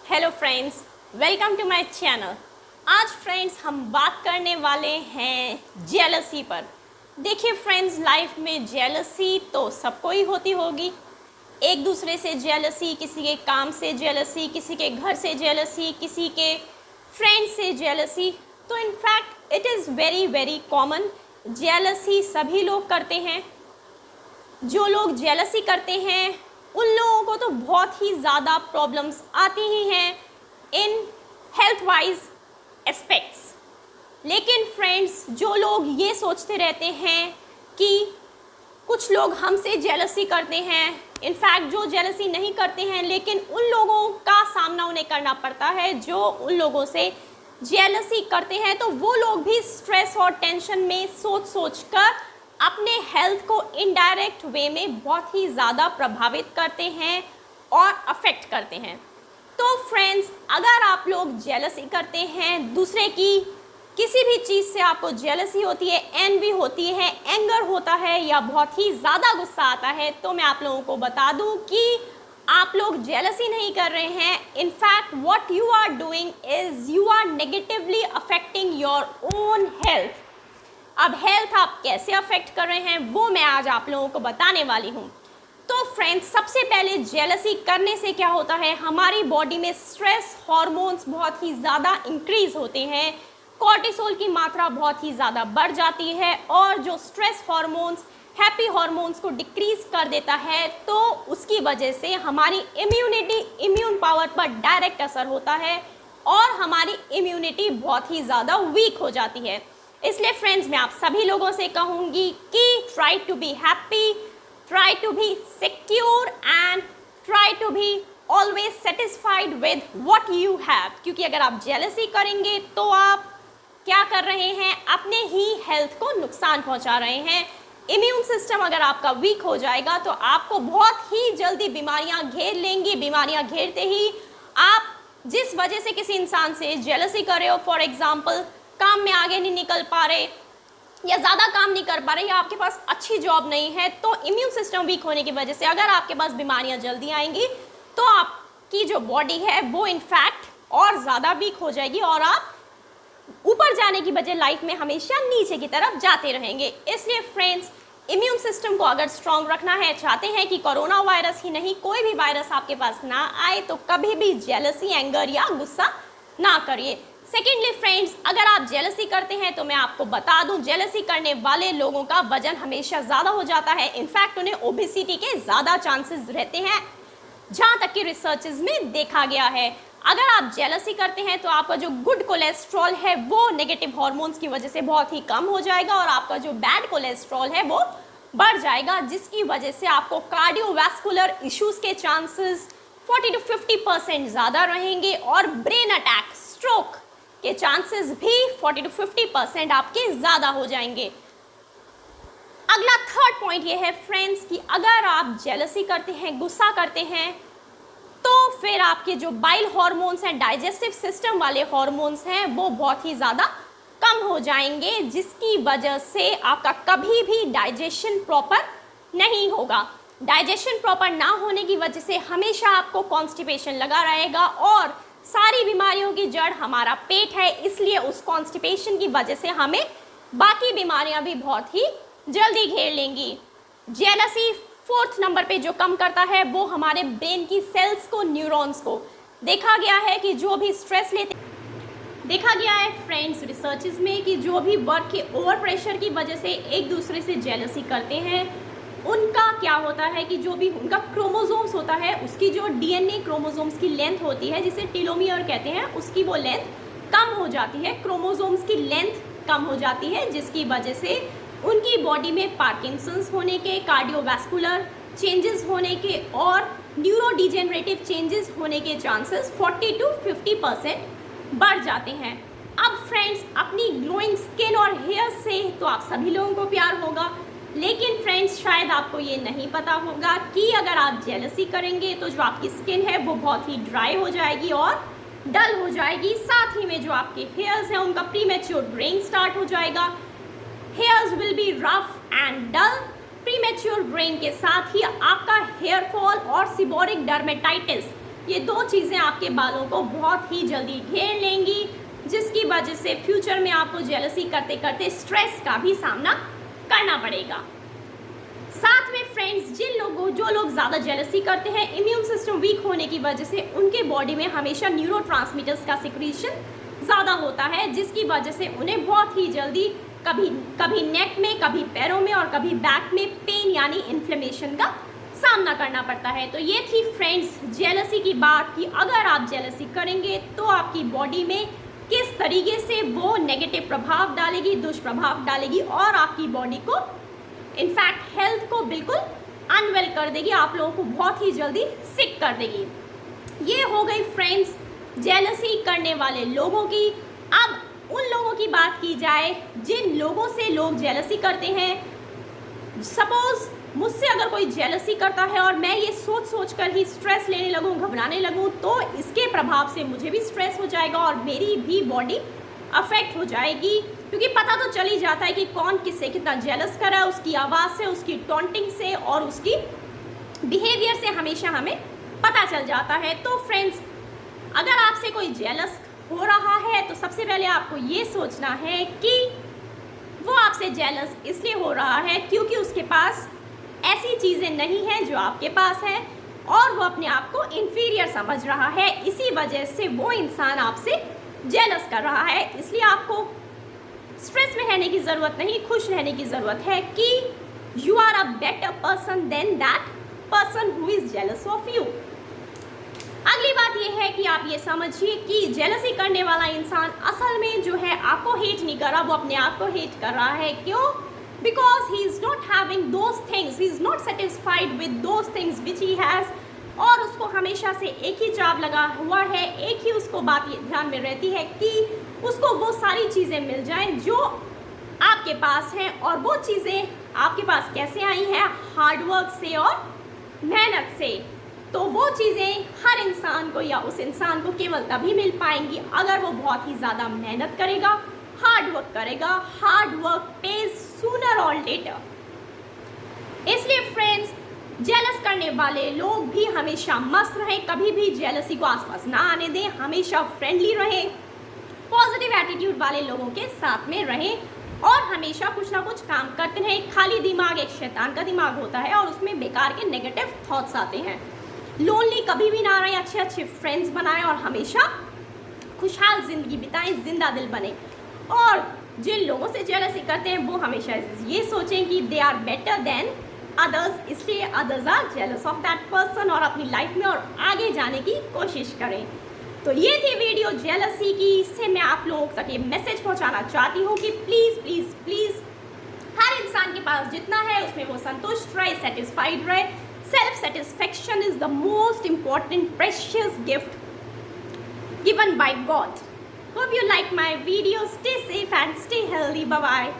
Hello friends, welcome to my channel. आज friends हम बात करने वाले हैं जेलसी पर। देखिए फ्रेंड्स, लाइफ में जेलसी तो सबको ही होती होगी। एक दूसरे से जेलसी, किसी के काम से जेलसी, किसी के घर से जेलसी, किसी के फ्रेंड से जेलसी। तो in fact it is very very common. Jealousy सभी लोग करते हैं। जो लोग जेलसी करते हैं उन लोगों को तो बहुत ही ज़्यादा प्रॉब्लम्स आती ही हैं इन हेल्थ वाइज एस्पेक्ट्स। लेकिन फ्रेंड्स, जो लोग ये सोचते रहते हैं कि कुछ लोग हमसे जेलसी करते हैं, इनफैक्ट जो जेलसी नहीं करते हैं, लेकिन उन लोगों का सामना उन्हें करना पड़ता है जो उन लोगों से जेलसी करते हैं। तो वो लोग भी स्ट्रेस और टेंशन में सोच कर अपने हेल्थ को इनडायरेक्ट वे में बहुत ही ज़्यादा प्रभावित करते हैं और अफेक्ट करते हैं। तो फ्रेंड्स, अगर आप लोग जेलसी करते हैं दूसरे की, किसी भी चीज़ से आपको जेलसी होती है, एनवी होती है, एंगर होता है या बहुत ही ज़्यादा गुस्सा आता है, तो मैं आप लोगों को बता दूं कि आप लोग जेलसी नहीं कर रहे हैं। In fact what you are doing is you are negatively affecting your own health. अब हेल्थ आप कैसे अफेक्ट कर रहे हैं वो मैं आज आप लोगों को बताने वाली हूँ। तो फ्रेंड्स, सबसे पहले जेलसी करने से क्या होता है, हमारी बॉडी में स्ट्रेस हार्मोन्स बहुत ही ज़्यादा इंक्रीज होते हैं, कॉर्टिसोल की मात्रा बहुत ही ज़्यादा बढ़ जाती है और जो स्ट्रेस हार्मोन्स हैप्पी हार्मोन्स को डिक्रीज कर देता है, तो उसकी वजह से हमारी इम्यून पावर पर डायरेक्ट असर होता है और हमारी इम्यूनिटी बहुत ही ज़्यादा वीक हो जाती है। इसलिए फ्रेंड्स, मैं आप सभी लोगों से कहूँगी कि try to be happy, try to be secure and try to be always satisfied with what you have. क्योंकि अगर आप जेलसी करेंगे तो आप क्या कर रहे हैं, अपने ही हेल्थ को नुकसान पहुंचा रहे हैं। इम्यून सिस्टम अगर आपका वीक हो जाएगा तो आपको बहुत ही जल्दी बीमारियां घेर लेंगी। बीमारियां घेरते ही आप जिस वजह से किसी इंसान से जेलसी कर रहे हो, फॉर एग्जाम्पल काम में आगे नहीं निकल पा रहे या ज़्यादा काम नहीं कर पा रहे या आपके पास अच्छी जॉब नहीं है, तो इम्यून सिस्टम वीक होने की वजह से अगर आपके पास बीमारियां जल्दी आएंगी तो आपकी जो बॉडी है वो इनफैक्ट और ज़्यादा वीक हो जाएगी और आप ऊपर जाने की बजाय लाइफ में हमेशा नीचे की तरफ जाते रहेंगे। इसलिए फ्रेंड्स, इम्यून सिस्टम को अगर स्ट्रांग रखना है, चाहते हैं कि कोरोना वायरस ही नहीं कोई भी वायरस आपके पास ना आए, तो कभी भी जेलसी, एंगर या गुस्सा ना करिए। सेकेंडली फ्रेंड्स, अगर आप जेलसी करते हैं तो मैं आपको बता दूं, जेलसी करने वाले लोगों का वजन हमेशा ज़्यादा हो जाता है। इनफैक्ट उन्हें ओबेसिटी के ज़्यादा चांसेस रहते हैं, जहाँ तक कि रिसर्चेस में देखा गया है। अगर आप जेलसी करते हैं तो आपका जो गुड कोलेस्ट्रॉल है वो नेगेटिव हार्मोन्स की वजह से बहुत ही कम हो जाएगा और आपका जो बैड कोलेस्ट्रॉल है वो बढ़ जाएगा, जिसकी वजह से आपको कार्डियोवैस्कुलर इश्यूज़ के चांसेस 40 to 50% ज़्यादा रहेंगे और ब्रेन अटैक, स्ट्रोक के चांसेस भी 40 to 50% आपके ज़्यादा हो जाएंगे। अगला थर्ड पॉइंट ये है फ्रेंड्स कि अगर आप जेलसी करते हैं, गुस्सा करते हैं, तो फिर आपके जो बाइल हार्मोन्स हैं, डाइजेस्टिव सिस्टम वाले हार्मोन्स हैं, वो बहुत ही ज़्यादा कम हो जाएंगे, जिसकी वजह से आपका कभी भी डाइजेशन प्रॉपर नहीं होगा। डाइजेशन प्रॉपर ना होने की वजह से हमेशा आपको कॉन्स्टिपेशन लगा रहेगा और सारी बीमारियों की जड़ हमारा पेट है। इसलिए उस कॉन्स्टिपेशन की वजह से हमें बाकी बीमारियां भी बहुत ही जल्दी घेर लेंगी। जेलसी फोर्थ नंबर पे जो कम करता है वो हमारे ब्रेन की सेल्स को, न्यूरॉन्स को। देखा गया है कि जो भी स्ट्रेस लेते, देखा गया है फ्रेंड्स रिसर्चेस में कि जो भी वर्क के ओवर प्रेशर की वजह से एक दूसरे से जेलसी करते हैं, उनका क्या होता है कि जो भी उनका क्रोमोसोम्स होता है, उसकी जो डीएनए क्रोमोसोम्स की लेंथ होती है, जिसे टेलोमियर कहते हैं, उसकी वो लेंथ कम हो जाती है, क्रोमोसोम्स की लेंथ कम हो जाती है, जिसकी वजह से उनकी बॉडी में पार्किंसंस होने के, कार्डियोवैस्कुलर चेंजेस होने के और न्यूरोडिजेनरेटिव चेंजेस होने के चांसेस 40 to 50% बढ़ जाते हैं। अब फ्रेंड्स, अपनी ग्लोइंग स्किन और हेयर से तो आप सभी लोगों को प्यार होगा, लेकिन फ्रेंड्स शायद आपको ये नहीं पता होगा कि अगर आप जेलसी करेंगे तो जो आपकी स्किन है वो बहुत ही ड्राई हो जाएगी और डल हो जाएगी। साथ ही में जो आपके हेयर्स हैं उनका प्रीमेच्योर ग्रेइंग स्टार्ट हो जाएगा। Hairs will be rough and dull. Premature greying के साथ ही आपका हेयर फॉल और सिबोरिक डर्मेटाइटिस ये दो चीज़ें आपके बालों को बहुत ही जल्दी घेर लेंगी, जिसकी वजह से फ्यूचर में आपको जेलसी करते करते स्ट्रेस का भी सामना करना पड़ेगा। साथ में फ्रेंड्स, जो लोग ज़्यादा जेलसी करते हैं, इम्यून सिस्टम वीक होने की वजह से उनके बॉडी में हमेशा न्यूरोट्रांसमीटर्स का सिक्रीशन ज़्यादा होता है, जिसकी वजह से उन्हें बहुत ही जल्दी कभी नेक में, कभी पैरों में और कभी बैक में पेन यानी इन्फ्लेमेशन का सामना करना पड़ता है। तो ये थी फ्रेंड्स जेलसी की बात कि अगर आप जेलसी करेंगे तो आपकी बॉडी में किस तरीके से वो नेगेटिव प्रभाव डालेगी, दुष्प्रभाव डालेगी और आपकी बॉडी को इनफैक्ट हेल्थ को बिल्कुल अनवेल कर देगी, आप लोगों को बहुत ही जल्दी सिक कर देगी। ये हो गई फ्रेंड्स जेलसी करने वाले लोगों की। अब उन लोगों की बात की जाए जिन लोगों से लोग जेलसी करते हैं। सपोज मुझसे अगर कोई जेलसी करता है और मैं ये सोच कर ही स्ट्रेस लेने लगूँ, घबराने लगूँ, तो इसके प्रभाव से मुझे भी स्ट्रेस हो जाएगा और मेरी भी बॉडी अफेक्ट हो जाएगी, क्योंकि पता तो चल ही जाता है कि कौन किससे कितना जेलस कर रहा है, उसकी आवाज़ से, उसकी टॉन्टिंग से और उसकी बिहेवियर से हमेशा हमें पता चल जाता है। तो फ्रेंड्स, अगर आपसे कोई जेलस हो रहा है तो सबसे पहले आपको ये सोचना है कि वो आपसे जेलस इसलिए हो रहा है क्योंकि उसके पास ऐसी चीज़ें नहीं हैं जो आपके पास हैं और वो अपने आप को इन्फीरियर समझ रहा है। इसी वजह से वो इंसान आपसे जेलस कर रहा है। इसलिए आपको स्ट्रेस में रहने की ज़रूरत नहीं, खुश रहने की ज़रूरत है कि you are a better person than that person who is jealous of you. अगली बात यह है कि आप ये समझिए कि जेलसी करने वाला इंसान असल में जो है आपको हेट नहीं कर रहा, वो अपने आप को हेट कर रहा है। क्यों? Because he is not having those things, he is not satisfied with those things which he has. और उसको हमेशा से एक ही चाव लगा हुआ है, एक ही उसको बात ये ध्यान में रहती है कि उसको वो सारी चीज़ें मिल जाएं जो आपके पास हैं। और वो चीज़ें आपके पास कैसे आई हैं? हार्डवर्क से और मेहनत से। तो वो चीज़ें हर इंसान को या उस इंसान को केवल तभी मिल पाएंगी अगर वो बहुत ही ज़्यादा मेहनत करेगा, हार्ड वर्क करेगा। हार्ड वर्क पेज सूनर और लेटर। इसलिए फ्रेंड्स, जेलस करने वाले लोग भी हमेशा मस्त रहें, कभी भी जेलसी को आसपास ना आने दें, हमेशा फ्रेंडली रहें, पॉजिटिव एटीट्यूड वाले लोगों के साथ में रहें और हमेशा कुछ ना कुछ काम करते रहें। खाली दिमाग एक शैतान का दिमाग होता है और उसमें बेकार के नेगेटिव थॉट्स आते हैं। लोनली कभी भी ना रहें, अच्छे अच्छे फ्रेंड्स बनाएं और हमेशा खुशहाल ज़िंदगी बिताएं, जिंदा दिल बने। और जिन लोगों से जेलसी करते हैं वो हमेशा ये सोचें कि they are better than others, इसलिए others are jealous of that person और अपनी लाइफ में और आगे जाने की कोशिश करें। तो ये थी वीडियो जेलसी की। इससे मैं आप लोगों तक ये मैसेज पहुंचाना चाहती हूँ कि प्लीज़ प्लीज़ प्लीज़ हर इंसान के पास जितना है उसमें वो संतुष्ट रहे, सेटिस्फाइड रहे। Self satisfaction is the most important precious gift given by God. Hope you like my video. Stay safe and stay healthy. Bye bye.